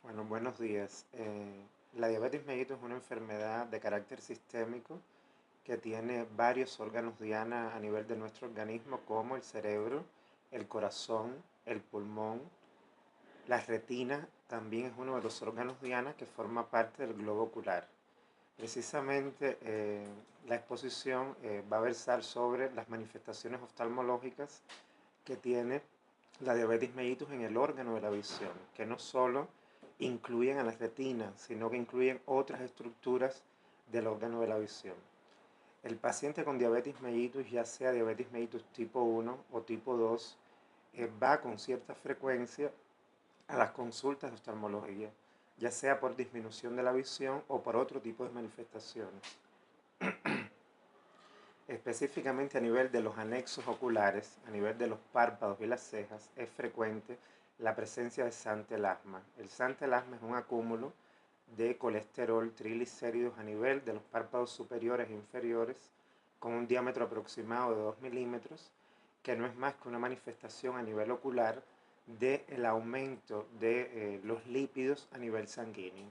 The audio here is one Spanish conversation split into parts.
Bueno, buenos días. La diabetes mellitus es una enfermedad de carácter sistémico que tiene varios órganos diana a nivel de nuestro organismo, como el cerebro, el corazón, el pulmón. La retina también es uno de los órganos diana que forma parte del globo ocular. Precisamente la exposición va a versar sobre las manifestaciones oftalmológicas que tiene la diabetes mellitus en el órgano de la visión, que no solo incluyen a la retina, sino que incluyen otras estructuras del órgano de la visión. El paciente con diabetes mellitus, ya sea diabetes mellitus tipo 1 o tipo 2, va con cierta frecuencia a las consultas de oftalmología, ya sea por disminución de la visión o por otro tipo de manifestaciones. Específicamente a nivel de los anexos oculares, a nivel de los párpados y las cejas, es frecuente la presencia de santelasma. El santelasma es un acúmulo de colesterol, triglicéridos a nivel de los párpados superiores e inferiores, con un diámetro aproximado de 2 milímetros, que no es más que una manifestación a nivel ocular del aumento de los lípidos a nivel sanguíneo.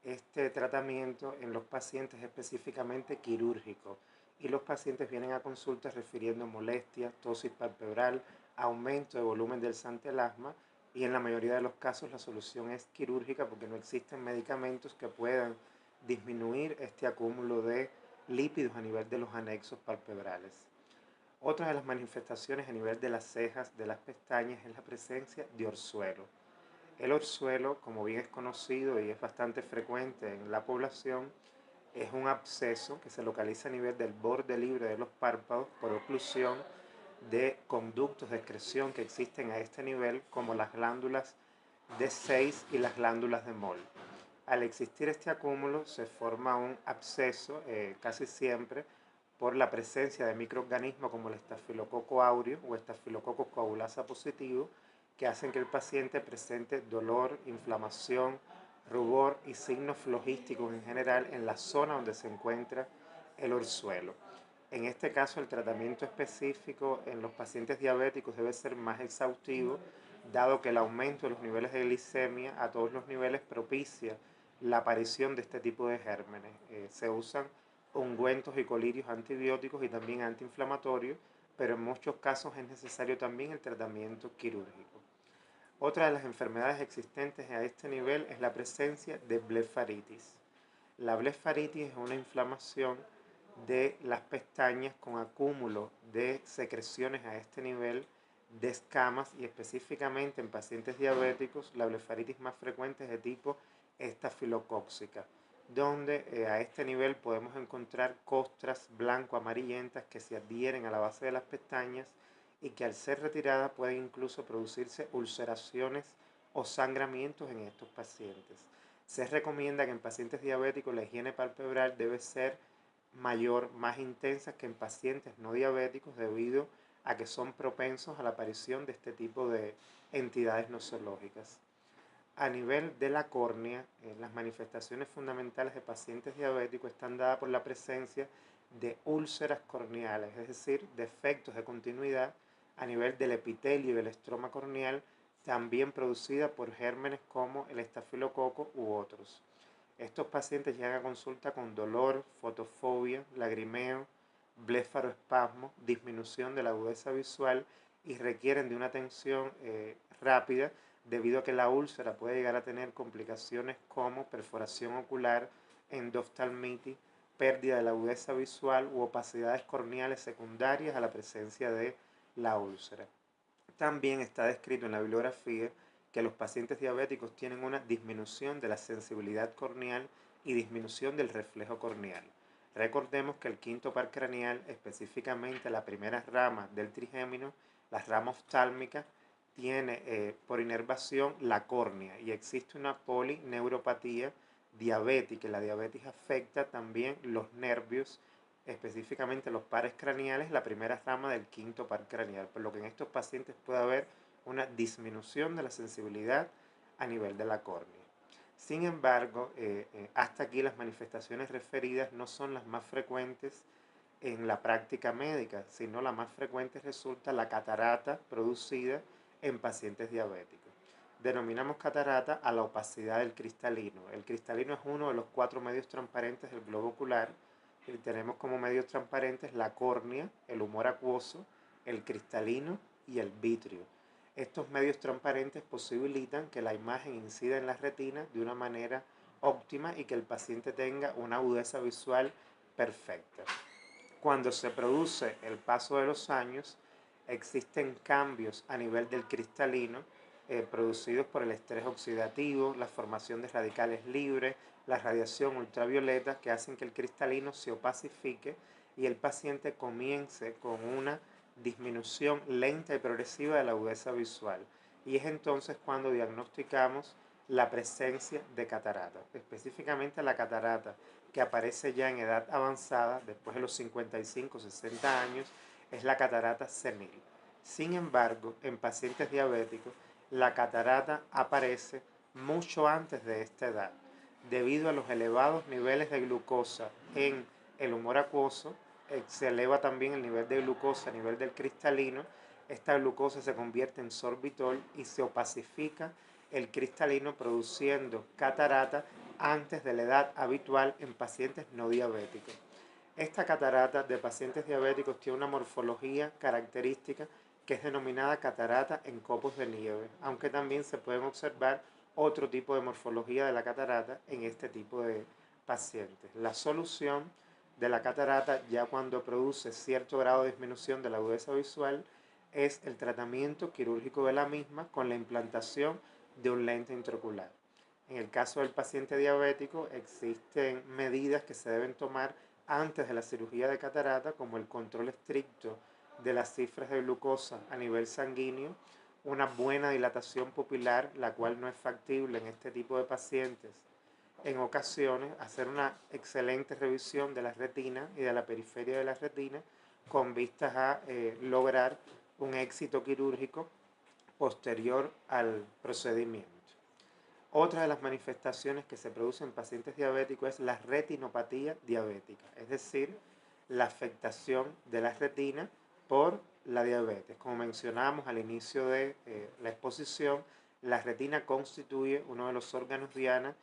Este tratamiento en los pacientes es específicamente quirúrgico, y los pacientes vienen a consultas refiriendo molestias, tosis palpebral, aumento de volumen del santelasma, y en la mayoría de los casos la solución es quirúrgica porque no existen medicamentos que puedan disminuir este acúmulo de lípidos a nivel de los anexos palpebrales. Otra de las manifestaciones a nivel de las cejas, de las pestañas, es la presencia de orzuelo. El orzuelo, como bien es conocido y es bastante frecuente en la población, es un absceso que se localiza a nivel del borde libre de los párpados por oclusión de conductos de excreción que existen a este nivel, como las glándulas de 6 y las glándulas de Moll. Al existir este acúmulo se forma un absceso casi siempre por la presencia de microorganismos como el estafilococo aureus o estafilococo coagulasa positivo, que hacen que el paciente presente dolor, inflamación, rubor y signos flogísticos en general en la zona donde se encuentra el orzuelo. En este caso, el tratamiento específico en los pacientes diabéticos debe ser más exhaustivo, dado que el aumento de los niveles de glicemia a todos los niveles propicia la aparición de este tipo de gérmenes. Se usan ungüentos y colirios antibióticos y también antiinflamatorios, pero en muchos casos es necesario también el tratamiento quirúrgico. Otra de las enfermedades existentes a este nivel es la presencia de blefaritis. La blefaritis es una inflamación de las pestañas con acúmulo de secreciones a este nivel de escamas, y específicamente en pacientes diabéticos la blefaritis más frecuente es de tipo estafilocóxica, donde a este nivel podemos encontrar costras blanco-amarillentas que se adhieren a la base de las pestañas y que al ser retiradas pueden incluso producirse ulceraciones o sangramientos en estos pacientes. Se recomienda que en pacientes diabéticos la higiene palpebral debe ser mayor, más intensa que en pacientes no diabéticos, debido a que son propensos a la aparición de este tipo de entidades nosológicas. A nivel de la córnea, las manifestaciones fundamentales de pacientes diabéticos están dadas por la presencia de úlceras corneales, es decir, defectos de continuidad a nivel del epitelio y del estroma corneal, también producida por gérmenes como el estafilococo u otros. Estos pacientes llegan a consulta con dolor, fotofobia, lagrimeo, blefaroespasmo, disminución de la agudeza visual, y requieren de una atención rápida, debido a que la úlcera puede llegar a tener complicaciones como perforación ocular, endoftalmitis, pérdida de la agudeza visual u opacidades corneales secundarias a la presencia de la úlcera. También está descrito en la bibliografía que los pacientes diabéticos tienen una disminución de la sensibilidad corneal y disminución del reflejo corneal. Recordemos que el quinto par craneal, específicamente la primera rama del trigémino, la rama oftálmica, tiene por inervación la córnea, y existe una polineuropatía diabética. La diabetes afecta también los nervios, específicamente los pares craneales, la primera rama del quinto par craneal, por lo que en estos pacientes puede haber una disminución de la sensibilidad a nivel de la córnea. Sin embargo, hasta aquí las manifestaciones referidas no son las más frecuentes en la práctica médica, sino la más frecuente resulta la catarata producida en pacientes diabéticos. Denominamos catarata a la opacidad del cristalino. El cristalino es uno de los 4 medios transparentes del globo ocular. Y tenemos como medios transparentes la córnea, el humor acuoso, el cristalino y el vitrio. Estos medios transparentes posibilitan que la imagen incida en la retina de una manera óptima y que el paciente tenga una agudeza visual perfecta. Cuando se produce el paso de los años, existen cambios a nivel del cristalino producidos por el estrés oxidativo, la formación de radicales libres, la radiación ultravioleta que hacen que el cristalino se opacifique y el paciente comience con una disminución lenta y progresiva de la agudeza visual. Y es entonces cuando diagnosticamos la presencia de catarata, específicamente la catarata que aparece ya en edad avanzada, después de los 55 o 60 años, es la catarata senil. Sin embargo, en pacientes diabéticos, la catarata aparece mucho antes de esta edad, debido a los elevados niveles de glucosa en el humor acuoso. Se eleva también el nivel de glucosa a nivel del cristalino. Esta glucosa se convierte en sorbitol y se opacifica el cristalino, produciendo catarata antes de la edad habitual en pacientes no diabéticos. Esta catarata de pacientes diabéticos tiene una morfología característica que es denominada catarata en copos de nieve, aunque también se pueden observar otro tipo de morfología de la catarata en este tipo de pacientes. La solución de la catarata, ya cuando produce cierto grado de disminución de la agudeza visual, es el tratamiento quirúrgico de la misma con la implantación de un lente intraocular. En el caso del paciente diabético, existen medidas que se deben tomar antes de la cirugía de catarata, como el control estricto de las cifras de glucosa a nivel sanguíneo, una buena dilatación pupilar, la cual no es factible en este tipo de pacientes. En ocasiones, hacer una excelente revisión de la retina y de la periferia de la retina con vistas a lograr un éxito quirúrgico posterior al procedimiento. Otra de las manifestaciones que se producen en pacientes diabéticos es la retinopatía diabética, es decir, la afectación de la retina por la diabetes. Como mencionamos al inicio de la exposición, la retina constituye uno de los órganos diana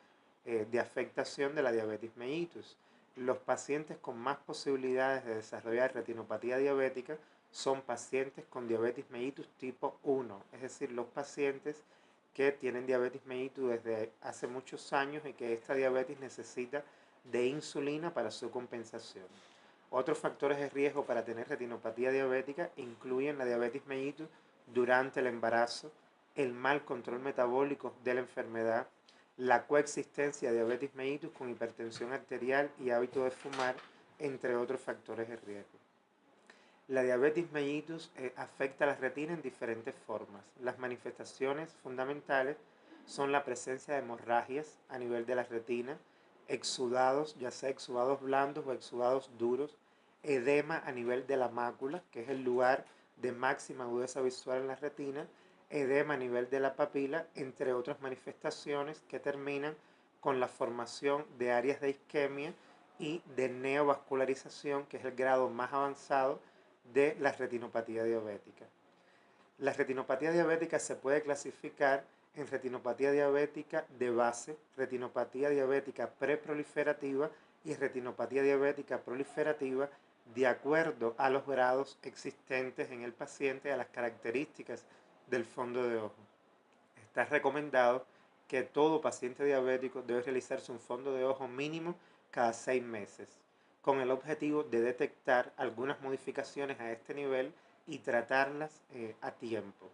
de afectación de la diabetes mellitus. Los pacientes con más posibilidades de desarrollar retinopatía diabética son pacientes con diabetes mellitus tipo 1, es decir, los pacientes que tienen diabetes mellitus desde hace muchos años y que esta diabetes necesita de insulina para su compensación. Otros factores de riesgo para tener retinopatía diabética incluyen la diabetes mellitus durante el embarazo, el mal control metabólico de la enfermedad, la coexistencia de diabetes mellitus con hipertensión arterial y hábito de fumar, entre otros factores de riesgo. La diabetes mellitus afecta a la retina en diferentes formas. Las manifestaciones fundamentales son la presencia de hemorragias a nivel de la retina, exudados, ya sea exudados blandos o exudados duros, edema a nivel de la mácula, que es el lugar de máxima agudeza visual en la retina, edema a nivel de la papila, entre otras manifestaciones que terminan con la formación de áreas de isquemia y de neovascularización, que es el grado más avanzado de la retinopatía diabética. La retinopatía diabética se puede clasificar en retinopatía diabética de base, retinopatía diabética preproliferativa y retinopatía diabética proliferativa de acuerdo a los grados existentes en el paciente y a las características del fondo de ojo. Está recomendado que todo paciente diabético debe realizarse un fondo de ojo mínimo cada 6 meses, con el objetivo de detectar algunas modificaciones a este nivel y tratarlas a tiempo.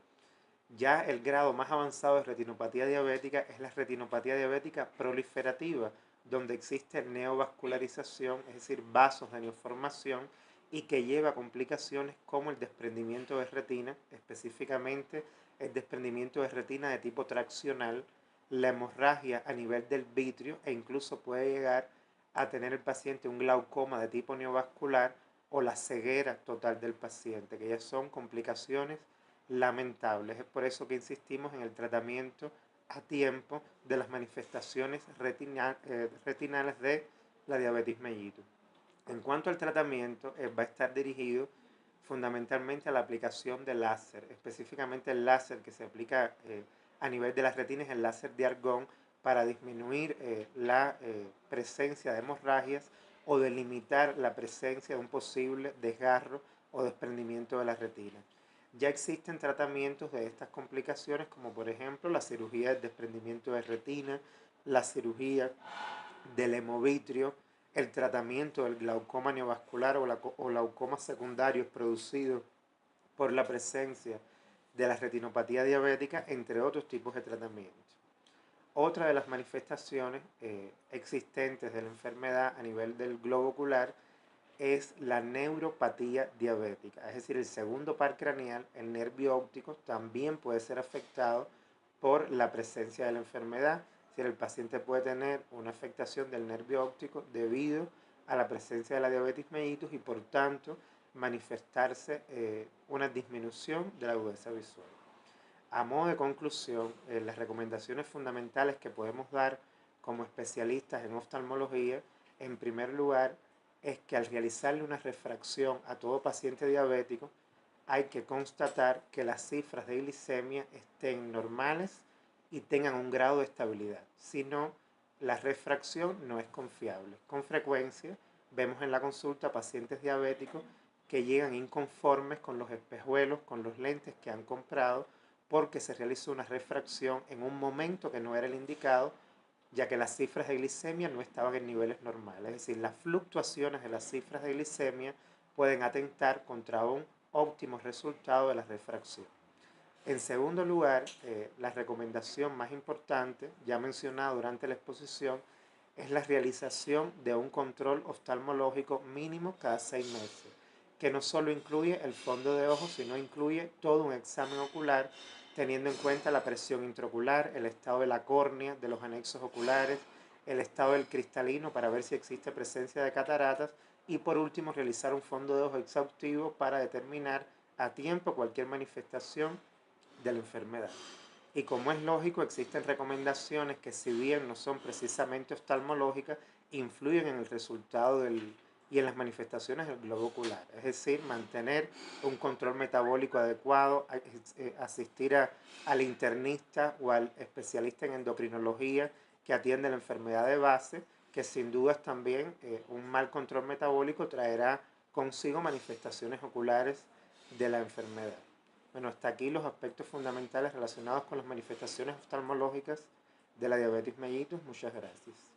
Ya el grado más avanzado de retinopatía diabética es la retinopatía diabética proliferativa, donde existe neovascularización, es decir, vasos de neoformación, y que lleva a complicaciones como el desprendimiento de retina, específicamente el desprendimiento de retina de tipo traccional, la hemorragia a nivel del vitrio e incluso puede llegar a tener el paciente un glaucoma de tipo neovascular o la ceguera total del paciente, que ya son complicaciones lamentables. Es por eso que insistimos en el tratamiento a tiempo de las manifestaciones retinales de la diabetes mellitus. En cuanto al tratamiento, va a estar dirigido fundamentalmente a la aplicación de láser, específicamente el láser que se aplica a nivel de las retinas el láser de argón para disminuir la presencia de hemorragias o de limitar la presencia de un posible desgarro o desprendimiento de la retina. Ya existen tratamientos de estas complicaciones, como por ejemplo la cirugía de desprendimiento de retina, la cirugía del hemovitrio, el tratamiento del glaucoma neovascular o glaucoma secundario producido por la presencia de la retinopatía diabética, entre otros tipos de tratamientos. Otra de las manifestaciones existentes de la enfermedad a nivel del globo ocular es la neuropatía diabética, es decir, el segundo par craneal, el nervio óptico, también puede ser afectado por la presencia de la enfermedad. Es decir, el paciente puede tener una afectación del nervio óptico debido a la presencia de la diabetes mellitus y por tanto manifestarse una disminución de la agudeza visual. A modo de conclusión, las recomendaciones fundamentales que podemos dar como especialistas en oftalmología, en primer lugar, es que al realizarle una refracción a todo paciente diabético, hay que constatar que las cifras de glicemia estén normales y tengan un grado de estabilidad. Si no, la refracción no es confiable. Con frecuencia vemos en la consulta pacientes diabéticos que llegan inconformes con los espejuelos, con los lentes que han comprado, porque se realizó una refracción en un momento que no era el indicado, ya que las cifras de glicemia no estaban en niveles normales. Es decir, las fluctuaciones de las cifras de glicemia pueden atentar contra un óptimo resultado de la refracción. En segundo lugar, la recomendación más importante, ya mencionada durante la exposición, es la realización de un control oftalmológico mínimo cada 6 meses, que no solo incluye el fondo de ojo, sino incluye todo un examen ocular, teniendo en cuenta la presión intraocular, el estado de la córnea, de los anexos oculares, el estado del cristalino para ver si existe presencia de cataratas y por último realizar un fondo de ojo exhaustivo para determinar a tiempo cualquier manifestación de la enfermedad. Y como es lógico, existen recomendaciones que si bien no son precisamente oftalmológicas, influyen en el resultado y en las manifestaciones del globo ocular. Es decir, mantener un control metabólico adecuado, asistir al internista o al especialista en endocrinología que atiende la enfermedad de base, que sin dudas también un mal control metabólico traerá consigo manifestaciones oculares de la enfermedad. Bueno, hasta aquí los aspectos fundamentales relacionados con las manifestaciones oftalmológicas de la diabetes mellitus. Muchas gracias.